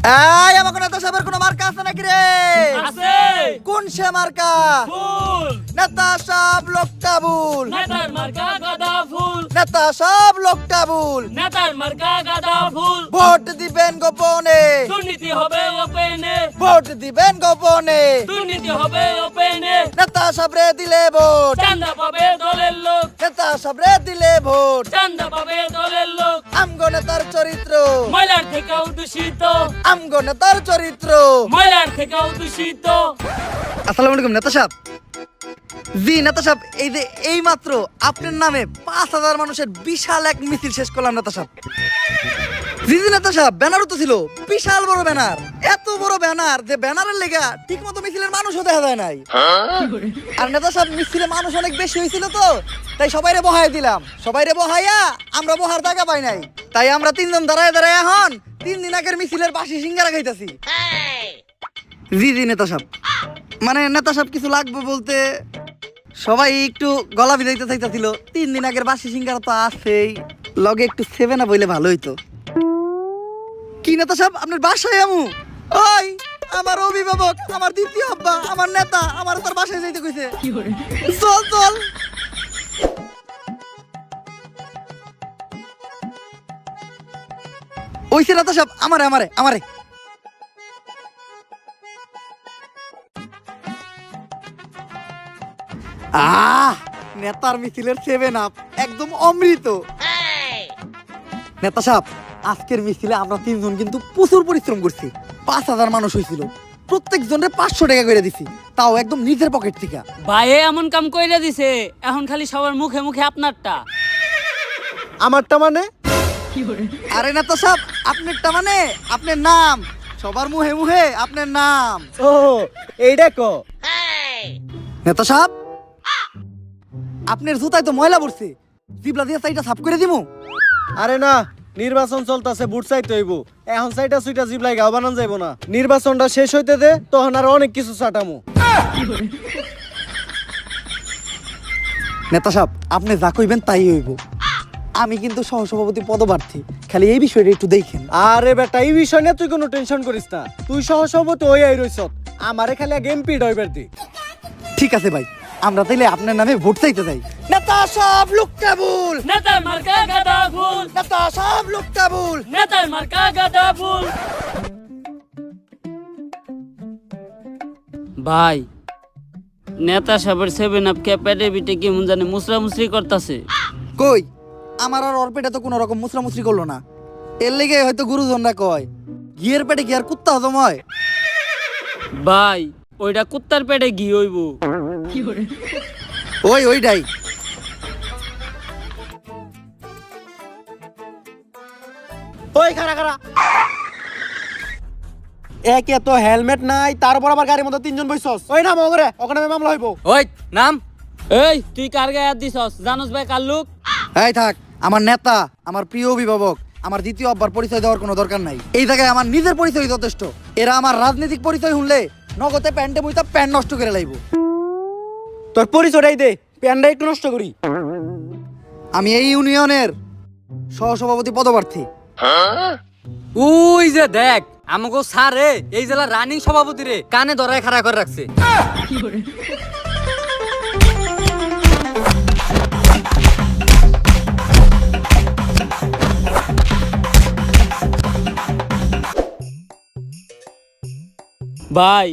এই আমাকে নেতা সাহেবের কোনো মার্কা আছে নাকি রে? আছে। কোন সে মার্কা? ফুল। নেতা সাহেব লোকটা ভুল। নেতার মার্কা গাঁদা ফুল। নেতা সাহেব লোকটা ভুল। নেতার মার্কা গাঁদা ফুল। ভোট দিবেন গোপনে। দুর্নীতি হবে ওপেনে। ভোট দিবেন গোপনে। দুর্নীতি হবে ওপেনে। নেতা সাহেবরে দিলে ভোট। চান্দা পাবে দলের লোক। নেতা সাহেবরে দিলে ভোট। চান্দা পাবে দলের লোক। আমগো নেতার চরিত্র। ময়লার থেকেও দূষিত। আমগো নেতার চরিত্র। ময়লার থেকেও দূষিত। আসসালামু আলাইকুম নেতা সাহেব। জি নেতা সাহেব, এই যে এই মাত্র আপনার নামে 5,000 মানুষের বিশাল এক মিছিল শেষ করলাম নেতা সাহেব। জি জি নেতা সাহেব, ব্যানারও তো ছিল, বিশাল বড় ব্যানার। এত বড় ব্যানার যে ব্যানারের লেগা ঠিক মতো মিছিলের মানুষও দেখা যায় নাই। আর নেতা সাহেব, মিছিলে মানুষ অনেক বেশি হয়েছিল তো, তাই সবাইরে বহাই দিলাম। সবাইরে বহাইয়া আমরা বহার জায়গা পাই নাই, তাই আমরা তিনজন দাঁড়ায় দাঁড়ায় এখন 3 দিন আগের মিছিলের বাসি সিঙ্গারা খাইতাছি। জি জি নেতা সাহেব, মানে নেতা সাহেব কিছু লাগবে বলতে সবাই একটু গলা ভিজাইতে চাইতেছিল। 3 দিন আগের বাসি সিঙ্গারা তো আছেই, লগে একটু 7 বইলে ভালো হইতো। কি নেতা সাহেব, আপনার বাসায় আমু? ওই আমার অভিভাবক, আমার দ্বিতীয় আব্বা, আমার নেতা আমার তোর বাসায় যাইতে কইছে। চল চল। ওইছে নেতা সাহেব, আমারে আমারে আমারে নেতার মিছিলের 7 একদম অমৃত। নেতা সাহেব, আজকের মিছিলে আমরা 3 জন কিন্তু প্রচুর পরিশ্রম করছি। 5,000 মানুষ হয়েছিল, প্রত্যেক জনের 500 টাকা করে দিছি, তাও একদম নিজের পকেট থেকে। ভাইয়ে এমন কাম কইরা দিছে, এখন খালি সবার মুখে মুখে আপনারটা। আমারটা মানে? আরে নেতা সাহেব, আপনারটা মানে আপনার নাম, সবার মুহে মুহে আপনার নাম। ও এইটা কো নেতা সাহেব, আপনার জুতায় তো ময়লা পড়ছে, জিবলা দিয়ে সাইডটা সাফ করে দিমু। আরে না, নির্বাচন চলতেছে, বুট চাইতে হইব। এখন সাইটা সুইটা জিবলাই গাও বানান যাইব না। নির্বাচনটা শেষ হইতে দে, তখন আর অনেক কিছু চাটামু। নেতা সাহেব, আপনি যা কইবেন তাই হইব। আমি কিন্তু সহসভাপতি পদপ্রার্থী, খালি এই বিষয়টা একটু দেখেন। আরে বেটা, এই বিষয় নিয়ে তুই কোনো টেনশন করিস না। তুই সহসভাপতি হই আই রইছ, আমারে খালি আগে এমপি ডইবার দি। ঠিক আছে ভাই, আমরা তাইলে আপনার নামে ভোট চাইতে যাই। নেতা সাহেব লোকটা ভুল। নেতার মার্কা গাঁদা ফুল। নেতা সাহেব লোকটা ভুল। নেতার মার্কা গাঁদা ফুল। ভাই, নেতা সাহেবের 7 কে পেটে পিটে কি মন জানে মুসরা মুসরি করতেছে। কই, আমার আর ওর পেটে তো কোনো রকম মুসরামুসরি করলো না। এর লেগে হয়তো গুরুজনরা কয় ঘিয়ের পেটে কি আর কুত্তা হজম হয়? ভাই, ওইটা কুত্তার পেটে ঘি হইব। ওইটাই। ওই খারা খারা, একে তো হেলমেট নাই, তারপর আবার গাড়ির মধ্যে 3 জন বইছস। ওই নাম ওগরে, ওখানে মামলা হইব। ওই নাম। এই তুই কার গায়ে হাত দিছস? জানোস ভাই কার লোক? এই থাক, আমার নেতা, আমার প্রিয় অভিভাবক, আমার দ্বিতীয় আব্বার পরিচয় দেওয়ার কোনো দরকার নাই। এই জায়গায় আমার নিজের পরিচয় যথেষ্ট। এরা আমার রাজনৈতিক পরিচয় শুনলে নগদে প্যান্টে বইতা প্যান্ট নষ্ট করে লাইব। তোর পরিচয়টাই দে, প্যানটা একটু নষ্ট করি। আমি এই ইউনিয়নের সহসভাপতি পদপ্রার্থী। ওই যে দেখ, আমাকে স্যারে এই জেলার রানিং সভাপতি রে কানে ধরায় খাড়া করে রাখছে। ভাই,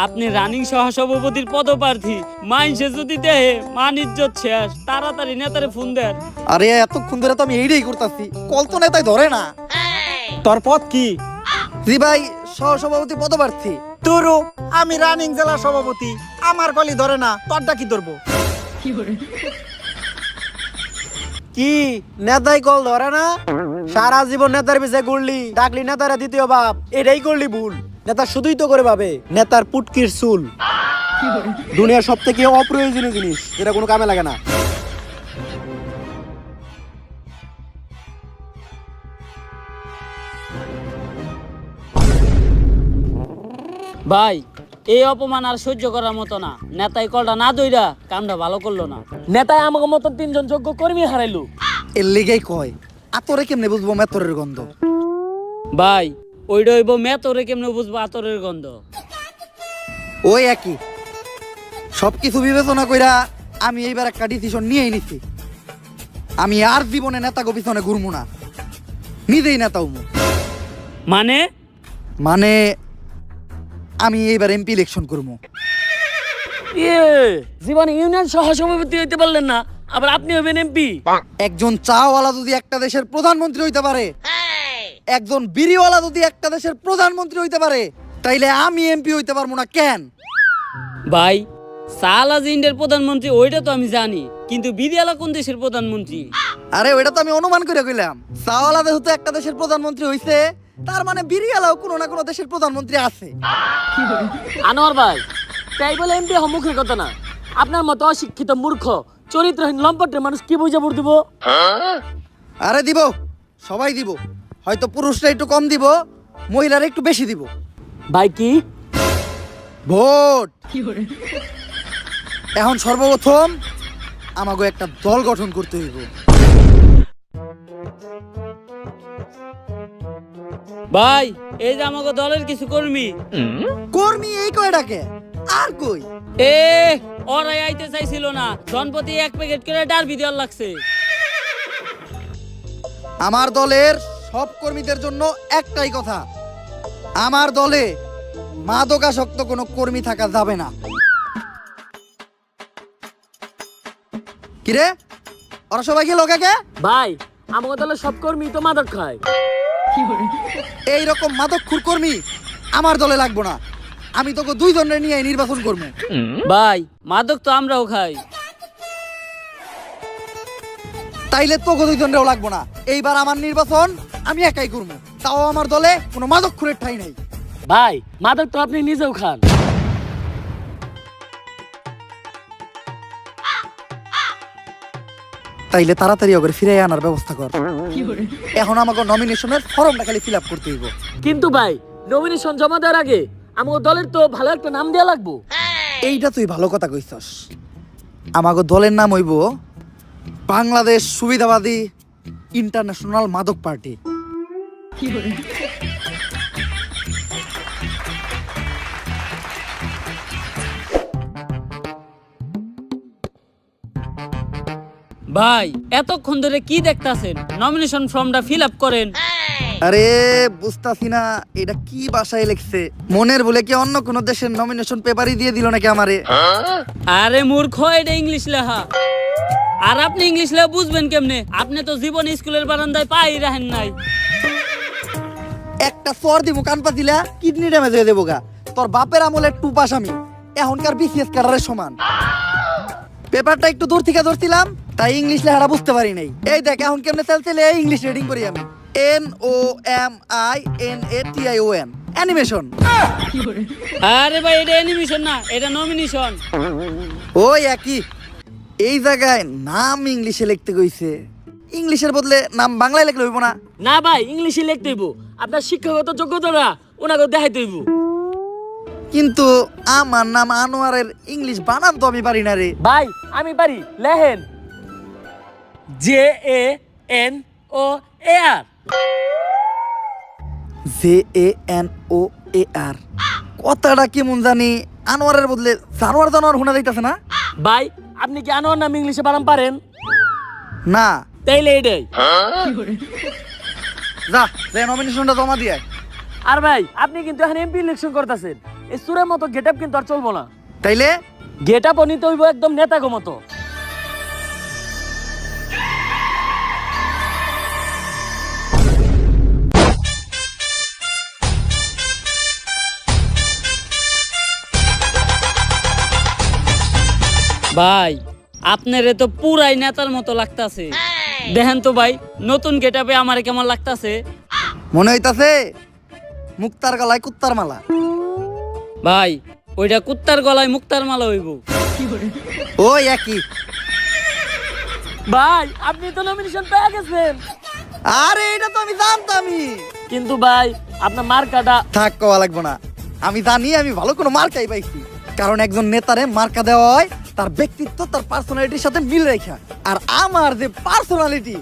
আপনি রানিং সহসভাপতির পদপ্রার্থী। মাইনসে যদি দেহে মান ইজ্জত শেষ, তাড়াতাড়ি নেতারে ফোন দেন। আরে এতক্ষণ ধরে তো আমি এইটাই করতেছি, কল তো নেতাই ধরে না। তোর পদ কি? জি ভাই, সহসভাপতি পদপ্রার্থী। তোরও, আমি রানিং জেলা সভাপতি, আমার কলি ধরে না, তোরটা কি ধরবো? কি নেতাই কল ধরে না? সারা জীবন নেতার পিছে ঘুরলি, ডাকলি নেতারা দ্বিতীয় বাপ, এটাই করলি ভুল। নেতা শুধুই তো করে ভাবে নেতার পুটকির চুল। দুনিয়ার সব থেকে অপ্রয়োজনীয় জিনিস, যেটা কোনো কামে লাগে না। ভাই, এই অপমান আর সহ্য করার মতো না। নেতাই কলটা না দইরা কামটা ভালো করলো না। নেতাই আমাকে মতন 3 জন যোগ্য কর্মী হারাইলো। এর লেগেই কয় আতরে কেমনে বুঝবো মেথরের গন্ধ। ভাই, ওইটা হইব মেতরে কেমনে বুঝবো আতরের গন্ধ। ওই একই সবকিছু বিবেচনা কইরা আমি এইবার একটা ডিসিশন নিয়েই নিছি। আমি আর জীবনে নেতা পিছনে ঘুরবো না, নিজেই নেতা হবো। মানে মানে আমি এইবার এমপি ইলেকশন করবো। জীবনে ইউনিয়ন সহ সভাপতি হইতে পারলেন না, আবার আপনি হবেন এমপি? একজন চাওয়ালা যদি একটা দেশের প্রধানমন্ত্রী হইতে পারে, একজন বিড়িওয়ালা যদি একটা দেশের প্রধানমন্ত্রী হইতে পারে, তাইলে আমি এমপি হইতে পারবো না কেন? ভাই সালা যে ইন্ডিয়ার প্রধানমন্ত্রী ওইটা তো আমি জানি, কিন্তু বিদিয়ালা কোন দেশের প্রধানমন্ত্রী? আরে ওইটা তো আমি অনুমান করে কইলাম। চাওয়ালা যেহেতু একটা দেশের প্রধানমন্ত্রী হইছে, তার মানে বিড়িওয়ালাও কোনো না কোনো দেশের প্রধানমন্ত্রী আছে। আনোয়ার ভাই, তাই বলে এমপি সম্মুখের কথা না। আপনার মতো অশিক্ষিত মূর্খ চরিত্রহীন লম্পটের মানুষ কি বুঝে ভোট দিব? আরে দিব, সবাই দিব। হয়তো পুরুষরা একটু কম দিব, মহিলারা একটু বেশি দিব। ভাই কি ভোট। এখন সর্বপ্রথম আমাকে একটা দল গঠন করতে হইব। ভাই এই যে আমাকে দলের কিছু কর্মী কর্মী এই কয়টাকে আর কই? এ ওরাই আইতে চাইছিল না, জনপতি এক প্যাকেট করে ডারবি দেওয়ার লাগছে। আমার দলের সব কর্মীদের জন্য একটাই কথা, আমার দলে মাদকাসক্ত কোনো কর্মী থাকা যাবে না। কিরে, ওরা সবাই গেল কাকে? ভাই আমাকে দলের সব কর্মী তো মাদক খায়। এইরকম মাদকখুর কর্মী আমার দলে লাগবো না। আমি তোকে দুইজনের নিয়ে নির্বাচন করবো। ভাই মাদক তো আমরাও খাই। তাইলে তোকে দুইজনেরও লাগবো না। এইবার আমার নির্বাচন আমি একাই করবো, তাও আমার দলে কোনো মাদকখুরের ঠাঁই নাই। ভাই মাদক তো আপনি নিজেও খান। তাইলে তাড়াতাড়ি ওকে ফিরে আনার ব্যবস্থা কর। এখন আমাকে নমিনেশনের ফর্মটা খালি ফিল আপ করতে হইব। কিন্তু ভাই নমিনেশন জমা দেওয়ার আগে আমাকে দলের তো ভালো একটা নাম দেওয়া লাগবো। এইটা তুই ভালো কথা কইছস। আমাকে দলের নাম হইব বাংলাদেশ সুবিধাবাদী ইন্টারন্যাশনাল মাদক পার্টি। ভাই এতক্ষণ ধরে কি দেখতাছেন? নমিনেশন ফর্মটা ফিল আপ করেন। আরে বুঝতাছি না এটা কি ভাষায় লিখছে। মনের বলে কি অন্য কোন দেশের নমিনেশন পেপারই দিয়ে দিল নাকি আমারে? আরে মূর্খ, এটা ইংলিশ লেখা। আর আপনি ইংলিশ লেখা বুঝবেন কেমনে? আপনি তো জীবনে স্কুলের বারান্দায় পাই রাখেন নাই। একটা সর দিব কানপা দিলা কিডনি ড্যামেজ হয়ে দেবো গা। তোর বাপের আমলের টুপাস আমি, এখনকার বিসিএস ক্যাডারের সমান। পেপারটা একটু দূর থেকে ধরছিলাম, তাই ইংলিশ লেখাটা বুঝতে পারি নাই। এই দেখ এখন কেমনে চলছে, ইংলিশ রিডিং করি আমি। NOMINATION animation. আরে ভাই এটা অ্যানিমেশন না, এটা নমিনেশন। ওই একই। এই জায়গায় নাম ইংলিশে লিখতে কইছে, ইংলিশের বদলে নাম বাংলায় লিখলে হইব না? না ভাই ইংলিশে লিখতে হইব। আপনার শিক্ষাগত যোগ্যতাটা ওনাকে দেখাইতে হইব। কিন্তু আমার নাম আনোয়ারের ইংলিশ বানান তো আমি পারি না রে। ভাই আমি পারি, লেহেন JANOAR। JANOAR কথাটা কেমন জানি আনোয়ারের বদলে জানোয়ার জানোয়ার শোনা যাইতাছে না? ভাই আপনি কি আনোয়ার নাম ইংলিশে বানান পারেন? না। তাইলে এটাই। যা যে নমিনেশনটা জমা দিয়ে। আর ভাই আপনি কিন্তু এখন এমপি ইলেকশন করতেছেন, এই সুরের মতো গেটআপ কিন্তু আর চলবো না। তাইলে গেটআপ নিতে হইব একদম নেতাগো মতো। ভাই আপনারে তো পুরাই নেতার মতো লাগতাছে। দেখেন তো ভাই নতুন গেটআপে আমারে কেমন লাগতাছে। মনে হইতাছে মুক্তার গলায় কুত্তার মালা। ভাই ওইটা কুত্তার গলায় মুক্তার মালা হইব। ওই একই। ভাই আপনি তো নমিনেশন পেয়ে গেছেন। আরে এটা তো আমি জানতামই। কিন্তু ভাই আপনার মার্কাটা থাক কওয়া লাগবো না, আমি জানি আমি ভালো কোনো মার্কাই পাইছি। কারণ একজন নেতারে মার্কা দেওয়া হয় তার ব্যক্তিত্ব তার পার্সোনালিটির সাথে মিল রেখা। আর আমার যে পার্সোনালিটি,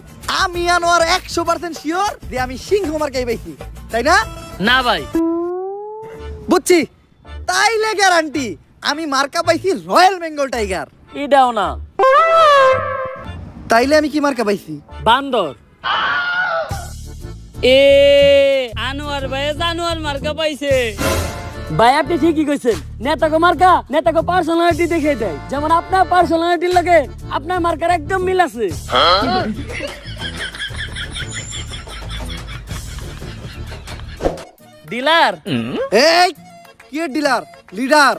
আমি আনোয়ার 100% শিওর যে আমি সিংহ মার্কাই পাইছি, তাই না? না ভাই, বুঝছি, তাইলে গ্যারান্টি আমি মার্কা পাইছি রয়্যাল বেঙ্গল টাইগার। এটাও না। তাইলে আমি কি মার্কা পাইছি? বান্দর। এ আনোয়ার ভাই জানোয়ার মার্কা পাইছে। ভাই আপনি ঠিকই কইছেন, নেতাকে মার্কা নেতাকে পার্সোনালিটি দেখে দেয়। যেমন আপনার পার্সোনালিটির লাগে আপনার মার্কার একদম মিল আছে। ডিলার। এই কি ডিলার? লিডার।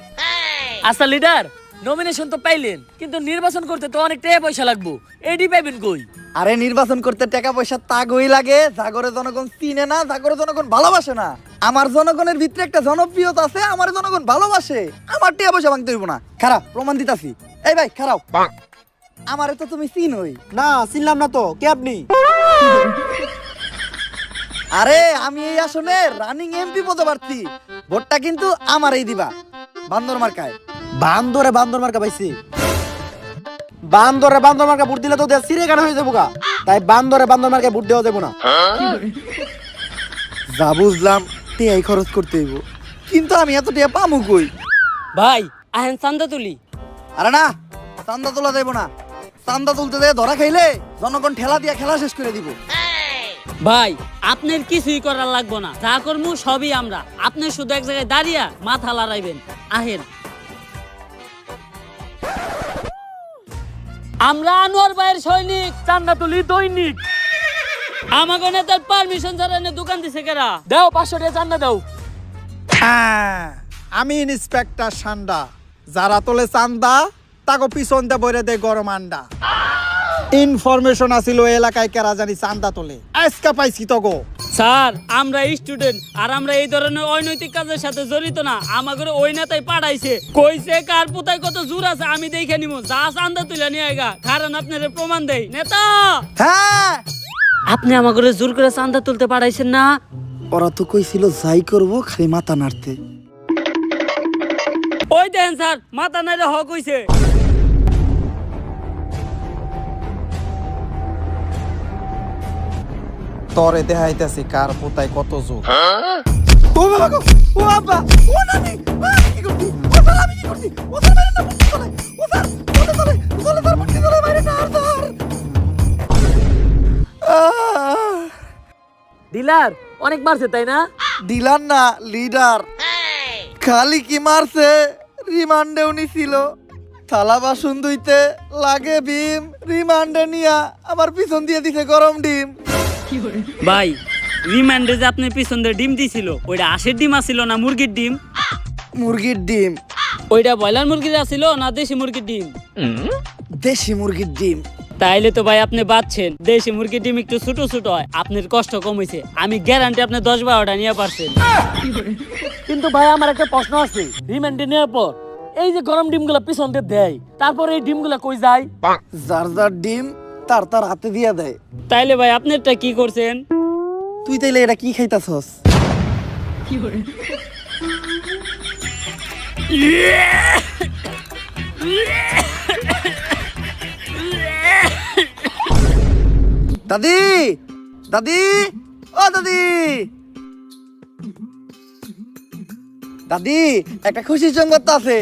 আচ্ছা লিডার, নমিনেশন তো পাইলেন, কিন্তু নির্বাচন করতে তো অনেক টাকা পয়সা লাগবো, এডি পাইবেন কই? আরে নির্বাচন করতে টাকা পয়সা তাগই লাগে, জাগরে জনগণ চিনে না, জাগরে জনগণ ভালোবাসে না। আমার জনগণের ভিতরে একটা জনপ্রিয়তা আছে, আমার জনগণ ভালোবাসে। আমার টাকা পয়সা ভাঙতে হইব না। খারাপ প্রমাণ দিতাছি। এই ভাই খারাপ, আমারে তো তুমি চিনোই। না চিনলাম না তো, কে আপনি? আরে আমি এই আসনে রানিং এমপি পদে প্রার্থী। ভোটটা কিন্তু আমারই দিবা, বান্দর মার্কায়। বান্দরে বান্দর মার্কা পাইছি। বান্দরে বান্দর মার্কা ভোট দিলে তো দেশ সিরে গান হয়ে যাবো গা। তাই বান্দরে বান্দর মার্কা ভোট দেওয়া যাবো না। যা বুঝলাম টিয়াই খরচ করতে হইব, কিন্তু আমি এত টিয়া পামু কই? ভাই আহেন চান্দা তুলি। আরে না, চান্দা তোলা যাইব না। চান্দা তুলতে যেয়ে ধরা খাইলে জনগণ ঠেলা দিয়া খেলা শেষ করে দিব। ভাই আপনার কিছুই করার লাগবো না, যা করবো সবই আমরা। আপনি শুধু এক জায়গায় দাঁড়িয়ে মাথা লড়াইবেন। আহেন, আমরা আনোয়ার ভাইয়ের সৈনিক, চান্দা তুলি দৈনিক। আমাকে নেতার পারমিশন ছাড়া এনে দোকান দিছে কেরা? দাও 500 টাকা চান্দা দাও। আমি ইন্সপেক্টর সান্ডা, যারা তোলে চান্দা তাকে পিছন দিয়ে বইরে দেয় গরম আন্ডা। ইনফরমেশন আছিল এলাকায় কেরা জানি চান্দা তোলে, আজকা পাইছি তো গো। স্যার আমরা স্টুডেন্ট, আর আমরা এই ধরনের অনৈতিক কাজের সাথে জড়িত না। আমাদের ওই নেতাই পাঠাইছে, কইছে কার পুতায় কত জোর আছে আমি দেখে নিব। যা চান্দা তুলে নিয়ে আইগা, কারণ আপনার প্রমাণ দেই। নেতা হ্যাঁ, আপনি আমাকে জোর করে চান্দা তুলতে পাঠাইছেন না? ওরা তো কইছিল যাই করব খালি মাথা নাড়তে। ওই দেন স্যার, মাথা নাইলে হক হইছে। তরে দেখাইতেছি কার পোতায় কত জোর। ও বাবা গো, ও আব্বা, ও নানি, কি করছি? ও স্যার আমি কি করছি? ও স্যার মারেন না, মুক্তি চলে। ও স্যার চলে চলে চলে স্যার, মুক্তি চলে, মারেন না আর স্যার। ডিলার অনেক মারছে তাই না? ডিলার না, লিডার। খালি কি মারছে, রিমান্ডেও নিছিল। থালা বাসন ধুইতে লাগে ভীম, রিমান্ডে নিয়া আমার পিছন দিয়ে দিছে গরম ডিম। ভাই রিমান্ডে যে আপনি পিছন দিয়ে ডিম দিছিল, ওইটা আশের ডিম আসিল না মুরগির ডিম? মুরগির ডিম। ওইটা ব্রয়লার মুরগির আসিল না দেশি মুরগির ডিম? দেশি মুরগির ডিম। তাইলে তো ভাই আপনি বাঁচছেন। দেশি মুরগির ডিম একটু ছোট ছোট হয়, আপনার কষ্ট কম হয়েছে। আমি গ্যারান্টি আপনি 10-12টা নিয়ে পারছেন। কিন্তু ভাই আমার একটা প্রশ্ন আছে, রিমান্ডে নেওয়ার পর এই যে গরম ডিমগুলা পিছন দিয়ে দেয়, তারপর এই ডিমগুলা কই যায়? যার যার ডিম তার তার হাতে দিয়া দেয়। তাইলে ভাই আপনারটা কি করছেন? তুই তাইলে এটা কি খাইতাছস? দাদি, দাদি, ও দাদি, দাদি একটা খুশির সংবাদ তো আছে।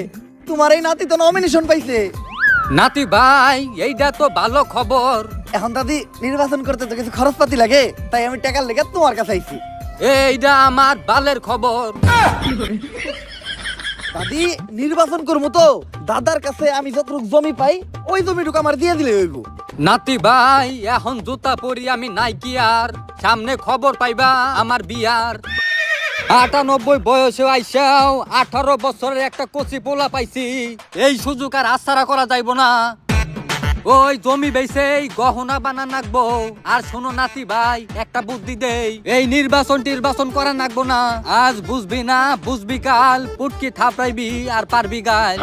তোমার এই নাতি তো নমিনেশন পাইছে। নাতি ভাই এইটা তো ভালো খবর। এখন দাদি নির্বাচন করতে তো কিছু খরচপাতি লাগে, তাই আমি টাকার লেগে তোমার কাছে আইছি। এইটা আমার বালের খবর। দাদি নির্বাচন করবো তো, দাদার কাছে আমি যতটুকু জমি পাই ওই জমিটুকু আমার দিয়ে দিলে হইব। নাতি ভাই এখন জুতা পরি আমি নাই কি আর, সামনে খবর পাইবা আমার বিয়ার। 98 বয়সে আইসাও 18 বছরের একটা কচি পোলা পাইছি। এই সুযোগ আর আশারা করা যাইব না। ওই জমি বেচে গহনা বানা নাকবো। আর শোনো নাতি ভাই একটা বুদ্ধি দেই, এই নির্বাচন করা নাকবো না। আজ বুঝবি না বুঝবি কাল, পুটকি থাপড়াইবি আর পারবি গাল।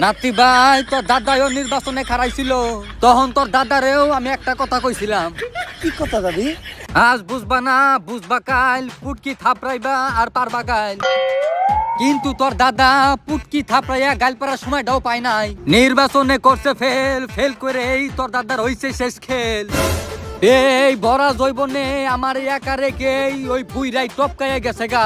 নাতি ভাই তোর দাদাও নির্বাচনে খারাইছিল, তখন তোর দাদারেও আমি একটা কথা কইছিলাম। কি কথা দাদি? আজ বুঝবা না বুঝবা কাল, পুটকি থাপড়াইবা আর পারবা গাল। কিন্তু তোর দাদা পুটকি থাপড়াইয়া গাল পাড়ার সময়টাও পায় নাই। নির্বাচনে করছে ফেল, ফেল করে এই তোর দাদার হইছে শেষ খেল। এই বড়া জৈবনে আমার একা রেখেই ওই বুইরাই টপকাইয়া গেছে গা।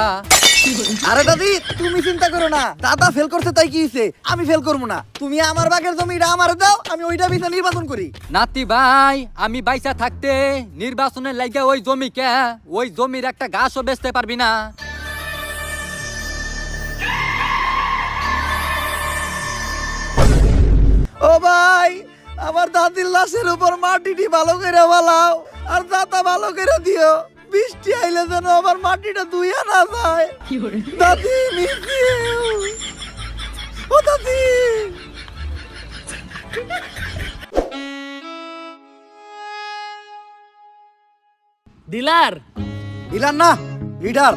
আরে দাদি তুমি চিন্তা করো না, দাদা ফেল করছে তাই কি হইছে, আমি ফেল করবো না। তুমি আমার বাগের জমিটা আমারে দাও, আমি ওইটা বিছে নির্বাচন করি। নাতি ভাই, আমি বাইসা থাকতে নির্বাচনের লাগা ওই জমিকে, ওই জমির একটা ঘাসও বেচতে পারবি না। ও ভাই, আমার দাদির লাশের উপর মাটিটি ভালো করে বালাও, আর দাতা ভালো করে দিও। বৃষ্টি আইলে যেন আমার মাটিটা ধুইয়া না যায়। দাদি মিছি, ও দাদি। ডিলার। দিলাম না লিডার।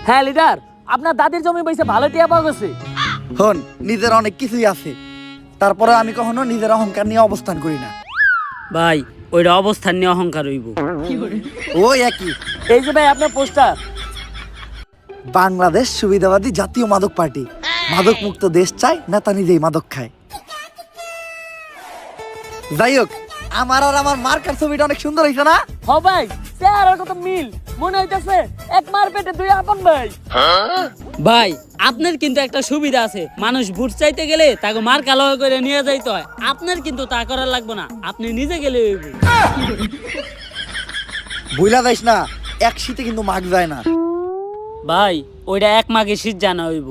হ্যাঁ লিডার, আপনার দাদির জমি বইছে ভালো টিয়া পাওয়া গেছে। হন, নিজের অনেক কিছুই আছে, তারপরে আমি কখনো নিজের অহংকার নিয়ে অবস্থান করি না। ভাই ওইটা অবস্থান নিয়ে অহংকার হইব। ওই একই। এই যে ভাই আপনার পোস্টার। বাংলাদেশ সুবিধাবাদী জাতীয় মাদক পার্টি, মাদক মুক্ত দেশ চাই, নেতা নিজেই মাদক খায়। যাই হোক, আমার আর আমার মার্কার ছবিটা অনেক সুন্দর হয়েছে না? হ ভাই, চেহারার কত মিল, মনে হইতাছে এক মার পেটে দুই আপন ভাই। ভাই আপনার কিন্তু একটা সুবিধা আছে, মানুষ ভোট চাইতে গেলে তাকে মার কালো করে নিয়ে যাইতে হয়। আপনার কিন্তু তা করার লাগবে না, আপনি নিজে গেলে হইব। বুইলা যাইস না, এক শীতে কিন্তু মাগ যায় না। ভাই ওইটা এক মাগে শীত জানা হইব।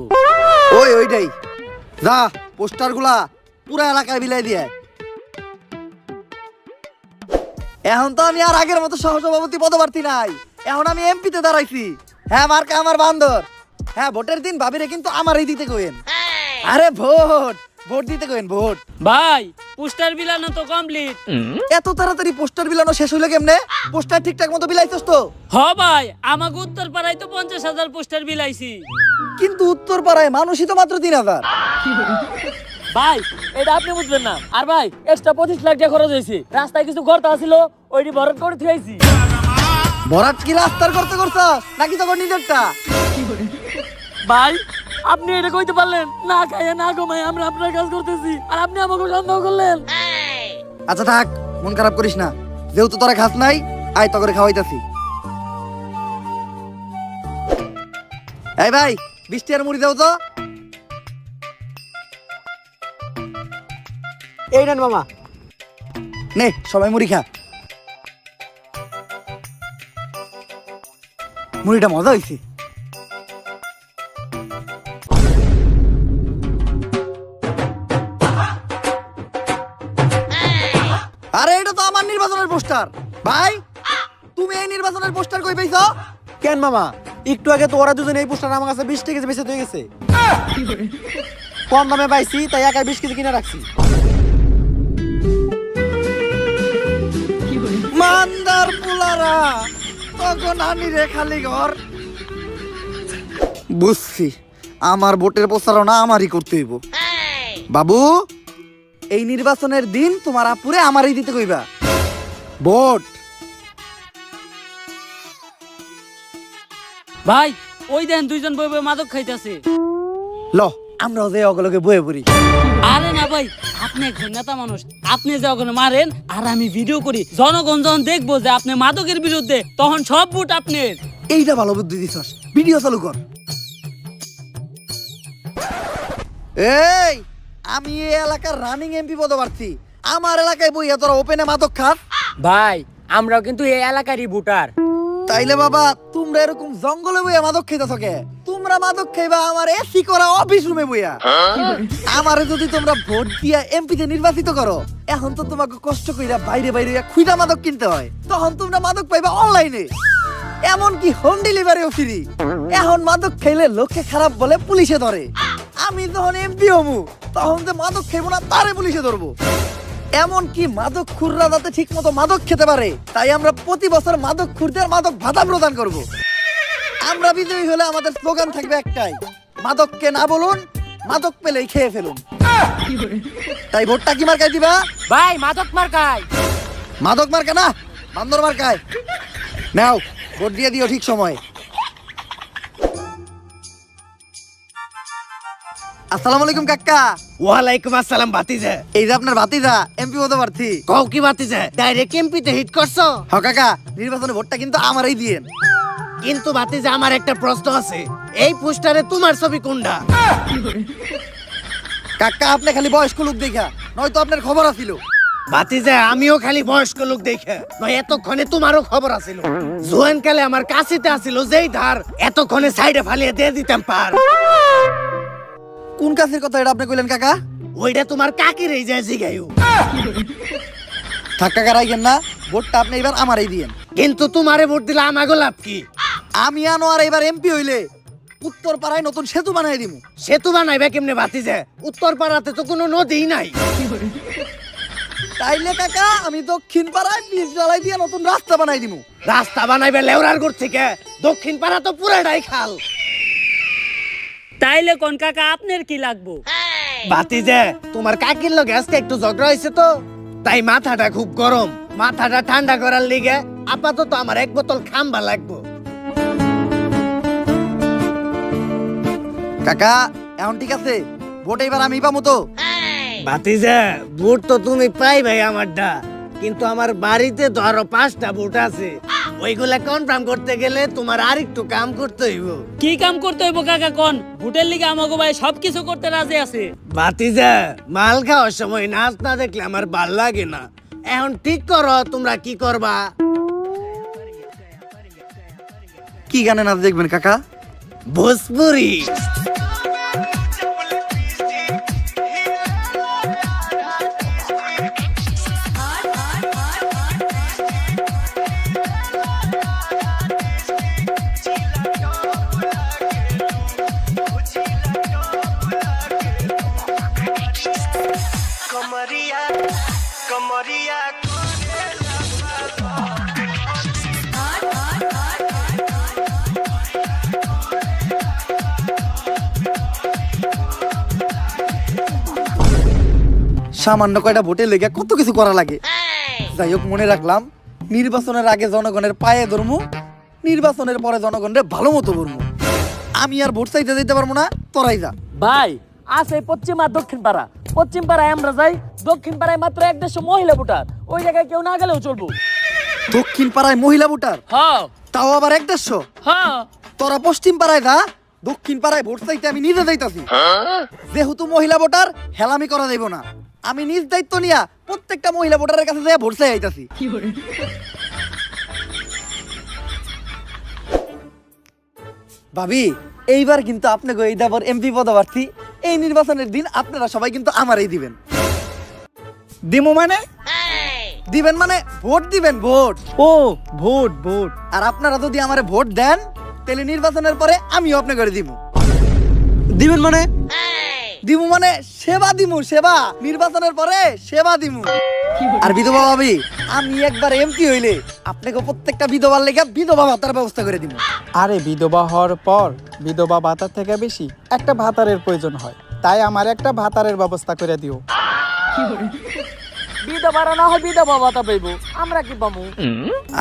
ওইটাই। যা পোস্টার গুলা পুরা এলাকায় বিলাই দিয়ে। এখন তো আমি আর আগের মতো সহসভাপতি পদপ্রার্থী নাই, এখন আমি এমপিতে দাঁড়াইছি। হ্যাঁ, মার্কা আমার বান্দর। হ্যাঁ, ভোটের দিন ভাবিরে কিন্তু আমারই দিতে কইেন। আরে ভোট ভোট দিতে কইেন, ভোট। ভাই পোস্টার বিলানো তো কমপ্লিট। এত তাড়াতাড়ি পোস্টার বিলানো শেষ হইলো কেমনে? পোস্টার ঠিকঠাক মতো বিলাইছস তো? হ ভাই, আমাকে উত্তর পাড়ায় তো 50,000 পোস্টার বিলাইছি। কিন্তু উত্তর পাড়ায় মানুষই তো মাত্র 3,000। ভাই এটা আপনি বুঝবেন না। আর ভাই এক্সট্রা 25 লাখ টাকা খরচ হয়েছে, রাস্তায় কিছু গর্ত ছিল ওইটি ভরত করে থুয়েছি। ভরাট কি রাস্তার করতে করছস নাকি তোর নিজেরটা? ভাই আপনি এটা কইতে পারলেন না, খাইয়া না ঘুমাই আমরা আপনার কাজ করতেছি, আর আপনি আমাকে সন্দেহ করলেন। আচ্ছা থাক, মন খারাপ করিস না, যেহেতু তোরা খাস নাই, আয় তো করে খাওয়াইতাছি। এই ভাই, 20 টাকার মুড়ি দাও তো। এই নেন মামা। নে সবাই মুড়ি খা। মুড়িটা মজা হইছে। আরে এটা তো আমার নির্বাচনের পোস্টার। ভাই তুমি এই নির্বাচনের পোস্টার কই পাইছো? কেন মামা, একটু আগে তো ওরা দুজন এই পোস্টার আমার কাছে 20 টাকা বেশি হয়ে গেছে। কম দামে পাইছি তাই একাই 20 কেজি কিনে রাখছি। মান্দার পুলারা তখন আনি রে খালি ঘর। বুঝছি, আমার ভোটের প্রচারণা আমারই করতে হইব। বাবু, এই নির্বাচনের দিন তোমার আপুরে আমারই দিতে কইবা ভোট। ভাই ওই দেন দুইজন বই বই মাদক খাইতেছে। ল আমরাও যে অগলকে বয়ে পড়ি। আরে না ভাই, আপনি একজন নেতা মানুষ, আপনি যখন মারেন আর আমি ভিডিও করি, জনগণ যখন দেখবো যে আপনি মাদকের বিরুদ্ধে, তখন সব ভোট আপনার। এইটা ভালো বুদ্ধি দিছস, ভিডিও চালু কর। এই আমি এই এলাকার রানিং এমপি পদপ্রার্থী, আমার এলাকায় বইয়া তোরা ওপেনে মাদক খাস? ভাই আমরাও কিন্তু এই এলাকারই ভোটার। তাইলে বাবা তোমরা এরকম জঙ্গলে বইয়া মাদক খাইতেছ কে? তোমরা মাদক খাইবা আমার এসি করা অফিস রুমে বইয়া। আমারে যদি তোমরা ভোট দিয়া এমপিতে নির্বাচিত করো, এখন তো তোমাকে কষ্ট কইরা বাইরে বাইরে খুইদা মাদক কিনতে হয়, তখন তোমরা মাদক পাইবা অনলাইনে, এমনকি হোম ডেলিভারিও ফ্রি। এখন মাদক খাইলে লোকে খারাপ বলে পুলিশে ধরে। আমি যখন এমপি হমু, তখন যে মাদক খাইবো না তারে পুলিশে ধরবো। এমনকি মাদক খুররা যাতে ঠিক মতো মাদক খেতে পারে, তাই আমরা প্রতি বছর মাদক খুরদের মাদক ভাতা প্রদান করব। আমরা বিজয়ী হলে আমাদের স্লোগান থাকবে একটাই, মাদককে না বলুন, মাদক পেলেই খেয়ে ফেলুন। তাই ভোটটা কি মার্কায় দিবা? ভাই মাদক মার্কায়। মাদক মার্কা না, বান্দর মার্কায়। নাও ভোট দিয়ে দিও ঠিক সময়। আসসালামু আলাইকুম কাকা। ওয়ালাইকুম আসসালাম ভাতিজা। এই যে আপনার ভাতিজা এমপি হতে পারছি। কও কি ভাতিজা, ডাইরেক্ট এমপিতে হিট করছো? হ কাকা, নির্বাচনে ভোটটা কিন্তু আমারই দিয়েন। কিন্তু ভাতিজা আমার একটা প্রশ্ন আছে, এই পোস্টারে তোমার ছবি কোনটা? কাকা আপনি খালি বয়স্ক লোক দেখা, নয়তো আপনার খবর আছিল। ভাতিজা আমিও খালি বয়স্ক লোক দেখে নয়, এতক্ষণে তোমারও খবর আছিল। জোয়ান কালে আমার কাছেতে আছিল যেই ধার, এতক্ষণে সাইডে ফালিয়ে দিয়ে দিতাম পার। কোন কাছের কথা এটা আপনি কইলেন কাকা? ওইটা তোমার কাকির এই যায় জিগাইও। থাক কাকা রাইগেন না, ভোটটা আপনি এবার আমারই দিয়েন। কিন্তু তোমারে ভোট দিলে আমাগো লাভ কি? আমি আনোয়ার এবার এমপি হইলে উত্তর পাড়ায় নতুন সেতু বানাই দিমু। সেতু বানাইবে কেমনে ভাতিজা? উত্তর পাড়াতে তো কোনো নদীই নাই। তাইলে কাকা আমি দক্ষিণ পাড়ায় বীজ জ্বালাই দিয়ে নতুন রাস্তা বানাই দিমু। রাস্তা বানাইবে লেওরার গোড় থেকে, দক্ষিণ পাড়া তো পুরাটাই খাল। তাইলে কোন কাকা আপনার কি লাগবো? ভাতিজা তোমার কাকির লগে আজকে একটু ঝগড়া হয়েছে তো, তাই মাথাটা খুব গরম। মাথাটা ঠান্ডা করার লিগে আপাতত আমার এক বোতল খাম্বা লাগবো। কাকা এখন ঠিক আছে, ভোট এবার আমি পাবো তো? ভাতিজা ভোট তো তুমি পাই ভাই আমারটা, কিন্তু আমার বাড়িতে তো আরো 5টা ভোট আছে, ওইগুলা কনফার্ম করতে গেলে তোমার আর একটু কাম করতে হইব। কি কাম করতে হইব কাকা কোন? ভোটের লিগে আমাকে ভাই সবকিছু করতে রাজি আছে। ভাতিজা মাল খাওয়ার সময় নাচ না দেখলে আমার ভাল লাগে না। এখন ঠিক করো তোমরা কি করবা। কি গানে নাচ দেখবেন কাকা? ভোজপুরি। সামান্য কয়টা ভোটে লেগে কত কিছু করা লাগে। যাই হোক, মনে রাখলাম নির্বাচনের আগে জনগণের পায়ে ধরমু, নির্বাচনের পরে জনগণের ভালো মতো ধরমু। আমি আর ভোট চাইতে যেতে পারবো না, তোরাই যা। ভাই আছে পশ্চিম আর দক্ষিণ পাড়া। পশ্চিম পাড়ায় আমরা যাই, দক্ষিণ পাড়ায় মাত্র 150 মহিলা ভোটার, ওই জায়গায় কেউ না গেলেও চলবো। দক্ষিণ পাড়ায় মহিলা ভোটার, হ্যাঁ তাও আবার 150। হ্যাঁ তোরা পশ্চিম পাড়ায় যা, দক্ষিণ পাড়ায় ভোট চাইতে আমি নিজে যাইতাছি। যেহেতু মহিলা ভোটার, হেলামি করা যাইব না। আমি নিজ দায়িত্ব নিয়া প্রত্যেকটা মহিলা ভোটারের কাছে যাই ভোট চাই আইতাছি। ভাবি এইবার কিন্তু আপনাকে এই দাবর এমপি পদপ্রার্থী, এই নির্বাচনের দিন আপনারা সবাই কিন্তু আমারই দিবেন। দিমু মানে? দিবেন মানে ভোট দিবেন, ভোট। ও ভোট ভোট। আর আপনারা যদি আমারে ভোট দেন, তাহলে নির্বাচনের পরে আমিও আপনাকে করে দিব। দিবেন মানে? দিমু মানে সেবা দিমু, সেবা। নির্বাচনের পরে সেবা দিমু। আর বিধবা ভাবি, আমি একবার এমপি হইলে আপনাকে প্রত্যেকটা বিধবার লেগে বিধবা ভাতার ব্যবস্থা করে দিব। আরে বিধবা হওয়ার পর বিধবা ভাতার থেকে বেশি একটা ভাতারের প্রয়োজন হয়, তাই আমার একটা ভাতারের ব্যবস্থা করে দিও। বিধবা না হয় বিধবা ভাতা পাইবো, আমরা কি পাবো?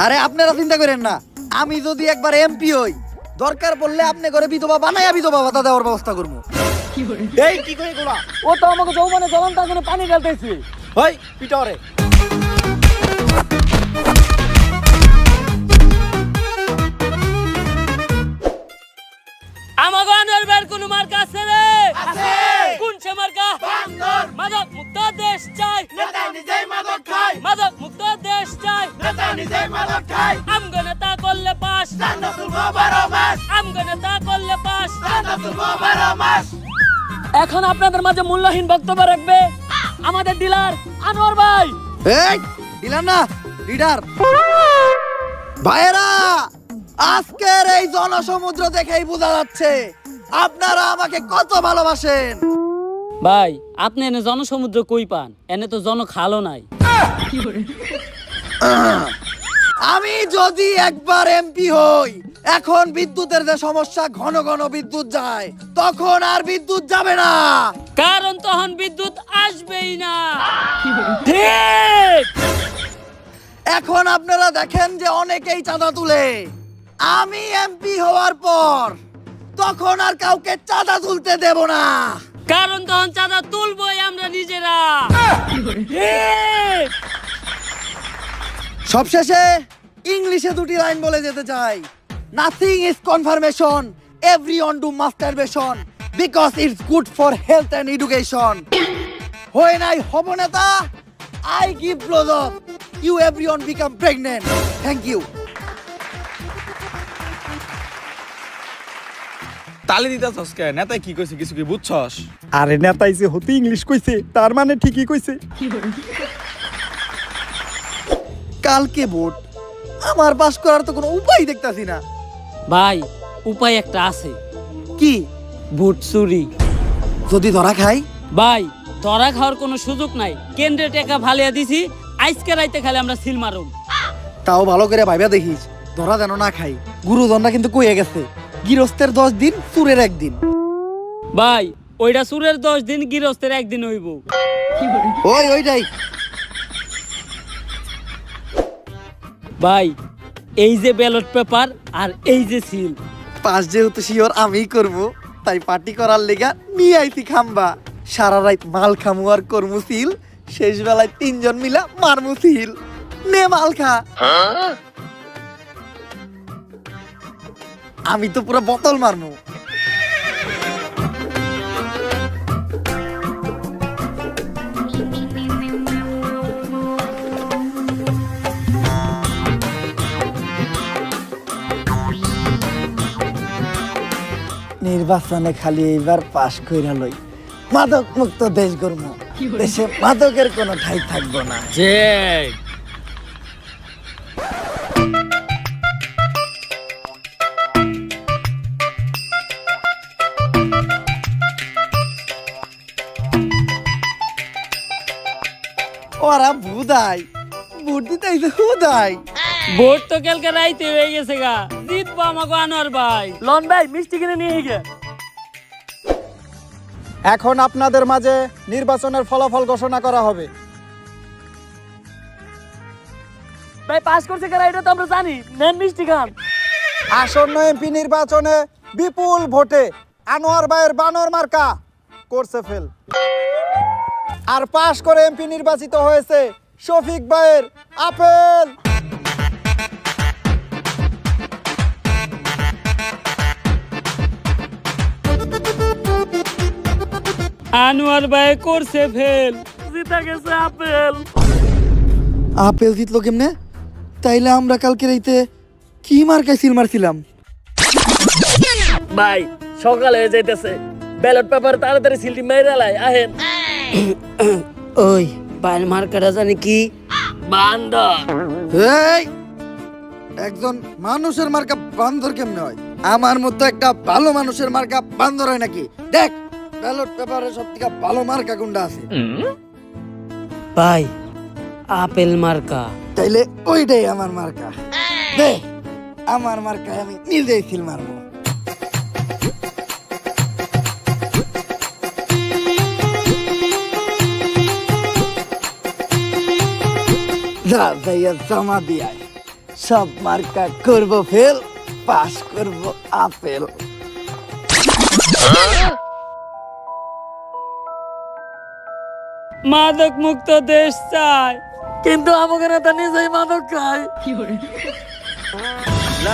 আরে আপনারা চিন্তা করেন না, আমি যদি একবার এমপি হই, দরকার পড়লে আপনি করে বিধবা বানাইয়া বিধবা ভাতা দেওয়ার ব্যবস্থা করবো। এই কি করে গোলা? ও তো আমাকে যৌবনে জ্বলন্ত আগুনে পানি ঢালতেছে। হই পিটরে। আমাকে আনোয়ার ভাইয়ের কোনো মার্কা আছে রে? আছে। কোন সে মার্কা? বান্দর। মাদক মুক্ত দেশ চাই, নেতা নিজেই মাদক খায়। মাদক মুক্ত দেশ চাই, নেতা নিজেই মাদক খায়। আমগো নেতা করলে পাস, চাঁদা তুলবো 12 মাস। আমগো নেতা করলে পাস, চাঁদা তুলবো 12 মাস। এখন আপনাদের মাঝে মূল্যহীন বক্তব্য রাখবে আমাদের ডিলার আনোয়ার ভাই। এই দিলাম না লিডার ভাইয়েরা, আজকের এই জনসমুদ্র দেখেই বোঝা যাচ্ছে আপনারা আমাকে কত ভালোবাসেন। ভাই আপনি এনে জনসমুদ্র কই পান? এনে তো জন খালও নাই। আমি যদি একবার এমপি হই, এখন বিদ্যুতের যে সমস্যা, ঘন ঘন বিদ্যুৎ যায়, তখন আর বিদ্যুৎ যাবে না। কারণ তখন বিদ্যুৎ আসবেই না। ঠিক। এখন আপনারা দেখেন যে অনেকেই চাঁদা তুলে। আমি এমপি হওয়ার পর তখন আর কাউকে চাঁদা তুলতে দেব না। কারণ তখন চাঁদা তুলবই আমরা নিজেরা। সবশেষে ইংলিশে দুটি লাইন বলে যেতে চাই। Nothing is confirmation, everyone do masturbation, because it's good for health and education. When I হব নেতা, I give blowjob, you everyone become pregnant. Thank you. তালি দিতাছস কে? নেতাই কি কইছে কিছু কি বুঝছস? আরে নেতাই যে হতে ইংলিশ কইছে তার মানে ঠিকই কইছে। কালকে ভোট, আমার পাস করার তো কোনো উপায় দেখতাছি না। ভাই উপায় একটা আছে, কি? ভোট চুরি। যদি ধরা খাই? ভাই ধরা খাওয়ার কোনো সুযোগ নাই, কেন্দ্রে টাকা ফালিয়া দিছি, আজকে রাইতে খালি আমরা সিল মারুম। তাও ভালো করে ভাইবা দেখিস, ধরা যেন না খাই। গুরুজনরা কিন্তু কইয়ে গেছে, গৃহস্থের 10 দিন, চুরের 1 দিন। ভাই ওইটা সুরের 10 দিন, গৃহস্থের 1 দিন হইব। ওইটাই। ভাই এই যে ব্যালট পেপার আর এই যে সিল, পাস যেহেতু শিওর আমিই করব, তাই পার্টি করার লেগা নিয়ে আইছি খাম্বা। সারা রাত মাল খামু আর করমু সিল, শেষ বেলায় 3 জন মিলা মারমু সিল। নে মাল খা। আমি তো পুরো বোতল মারমু। নির্বাচনে খালি এইবার পাশ কইরা লই, মাদক মুক্ত দেশ গড়মু। দেশে মাদকের কোনো ঠাই থাকবো না। ওরা ভুদাই, ভোট দিতে আইছে হুদাই। ভোট তো কালকে রাইতে হয়ে গেছে গা, জিতবো আমাকে আনোয়ার ভাই। লন ভাই মিষ্টি কিনে নিয়ে গে। এখন আপনাদের মাঝে নির্বাচনের ফলাফল ঘোষণা করা হবে। ভাই পাস করছে কারা এটা তো আমরা জানি, নেন মিষ্টি খান। আসন্ন এমপি নির্বাচনে বিপুল ভোটে আনোয়ার ভাইয়ের বানর মার্কা করছে ফেল। আর পাশ করে এমপি নির্বাচিত হয়েছে শফিক ভাইয়ের আপেল। আনোয়ার ভাই করছে ফেল, জিতা গেছে আপেল। আপেল জিতলো কেমনে? তাইলে আমরা কালকে রাইতে কি মার্কায় সিল মারছিলাম? ভাই সকালে হয়ে যাইতেছে, ব্যালট পেপার তাড়াতাড়ি সিলটি মেরে লাই আহেন। ওই বাইর মার্কাটা জানি কি? বান্দর। এই একজন মানুষের মার্কা বান্দর কেমনে হয়? আমার মতো একটা ভালো মানুষের মার্কা বান্দর হয় নাকি? দেখ ব্যালট পেপারে সব থেকে ভালো মার্কা কোনটা আছে। ভাই আপেল মার্কা। তাইলে ওইটাই আমার মার্কা। দে আমার মার্কায় আমি নিজেই সিল মারবো। যা যাইয়া জমা দিয়াই, সব মার্কা করব ফেল, পাস করব আপেল। মাদক মুক্ত দেশ চাই, কিন্তু আমাকে নেতা নিজেই মাদক খায়।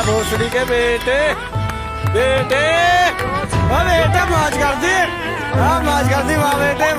भोसड़ी के बेटे बेटे मौज कर दी, मौज कर दी बेटे।